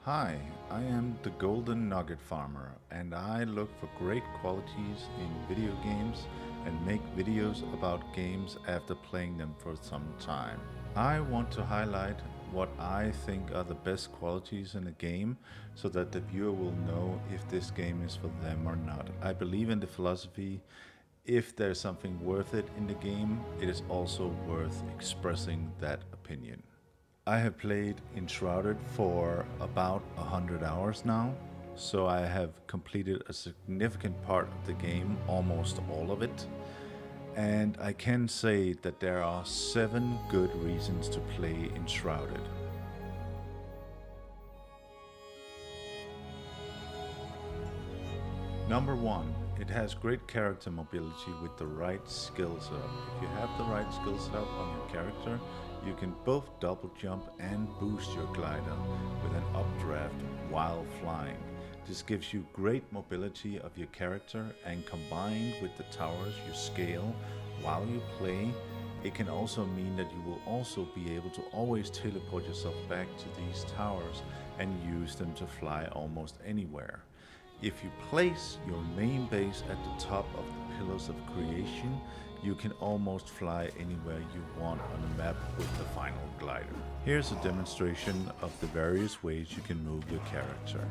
Hi, I am the Golden Nugget Farmer, and I look for great qualities in video games and make videos about games after playing them for some time. I want to highlight what I think are the best qualities in a game so that the viewer will know if this game is for them or not. I believe in the philosophy if there's something worth it in the game, it is also worth expressing that opinion. I have played Enshrouded for about 100 hours now, so I have completed a significant part of the game, almost all of it. And I can say that there are 7 good reasons to play Enshrouded. Number 1, it has great character mobility with the right skill setup. If you have the right skill setup on your character, you can both double jump and boost your glider with an updraft while flying. This gives you great mobility of your character, and combined with the towers you scale while you play, it can also mean that you will also be able to always teleport yourself back to these towers and use them to fly almost anywhere. If you place your main base at the top of the pillars of creation, you can almost fly anywhere you want on the map with the final glider. Here's a demonstration of the various ways you can move your character.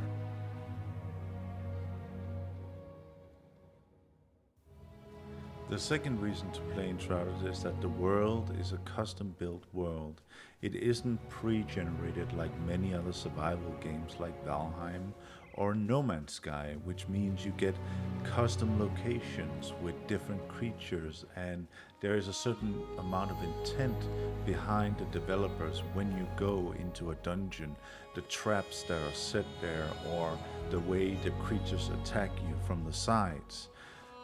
The second reason to play Enshrouded is that the world is a custom-built world. It isn't pre-generated like many other survival games like Valheim or No Man's Sky, which means you get custom locations with different creatures, and there is a certain amount of intent behind the developers when you go into a dungeon, the traps that are set there or the way the creatures attack you from the sides.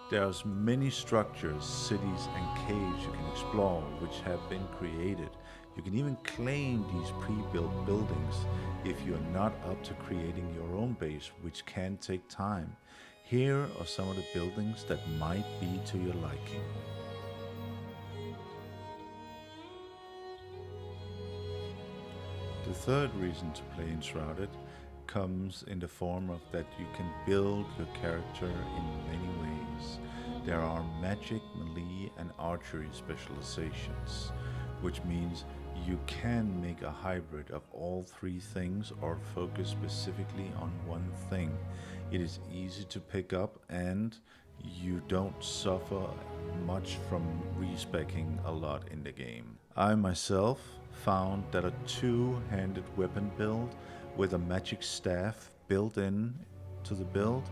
There's many structures, cities and caves you can explore which have been created. You can even claim these pre-built buildings if you're not up to creating your own base, which can take time. Here are some of the buildings that might be to your liking. The third reason to play Enshrouded comes in the form of that you can build your character in many ways. There are magic, melee, and archery specializations, which means you can make a hybrid of all 3 things or focus specifically on one thing. It is easy to pick up, and you don't suffer much from respeccing a lot in the game. I myself found that a 2-handed weapon build with a magic staff built in to the build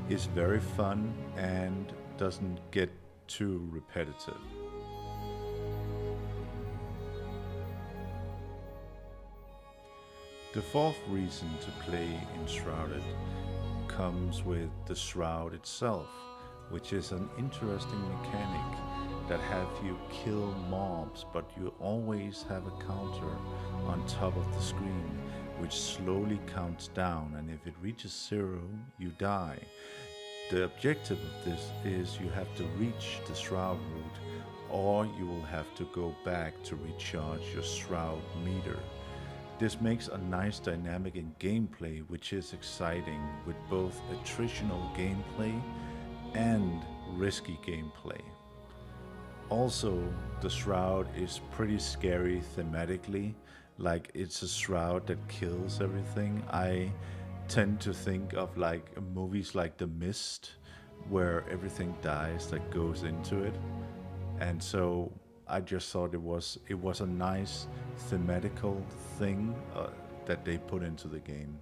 is very fun and doesn't get too repetitive. The fourth reason to play Enshrouded comes with the shroud itself, which is an interesting mechanic that have you kill mobs, but you always have a counter on top of the screen which slowly counts down, and if it reaches 0, you die. The objective of this is you have to reach the shroud route, or you will have to go back to recharge your shroud meter. This makes a nice dynamic in gameplay, which is exciting with both attritional gameplay and risky gameplay. Also, the shroud is pretty scary thematically, like it's a shroud that kills everything. I tend to think of like movies like The Mist, where everything dies that goes into it, and so I just thought it was a nice thematical thing that they put into the game.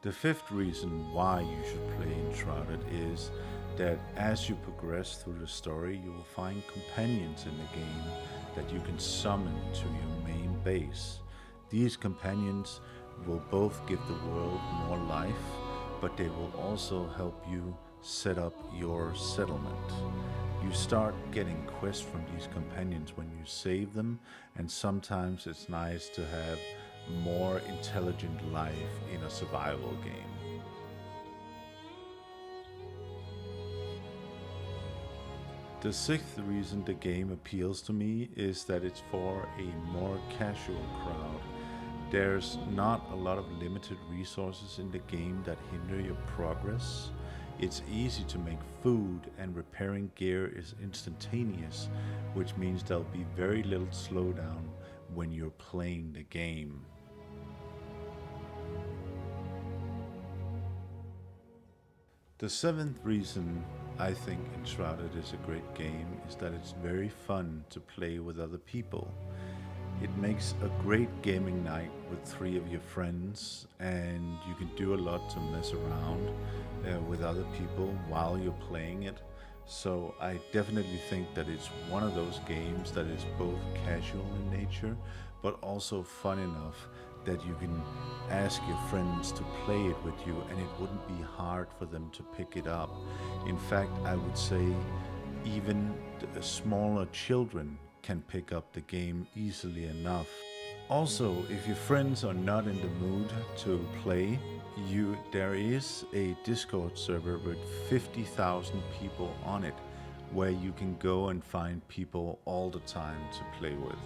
The fifth reason why you should play Enshrouded is that as you progress through the story, you will find companions in the game that you can summon to your main base. These companions will both give the world more life, but they will also help you set up your settlement. You start getting quests from these companions when you save them, and sometimes it's nice to have more intelligent life in a survival game. The sixth reason the game appeals to me is that it's for a more casual crowd. There's not a lot of limited resources in the game that hinder your progress. It's easy to make food, and repairing gear is instantaneous, which means there'll be very little slowdown when you're playing the game. The seventh reason I think Enshrouded is a great game is that it's very fun to play with other people. It makes a great gaming night with three of your friends, and you can do a lot to mess around with other people while you're playing it. So I definitely think that it's one of those games that is both casual in nature, but also fun enough that you can ask your friends to play it with you and it wouldn't be hard for them to pick it up. In fact, I would say even the smaller children can pick up the game easily enough. Also, if your friends are not in the mood to play, there is a Discord server with 50,000 people on it where you can go and find people all the time to play with.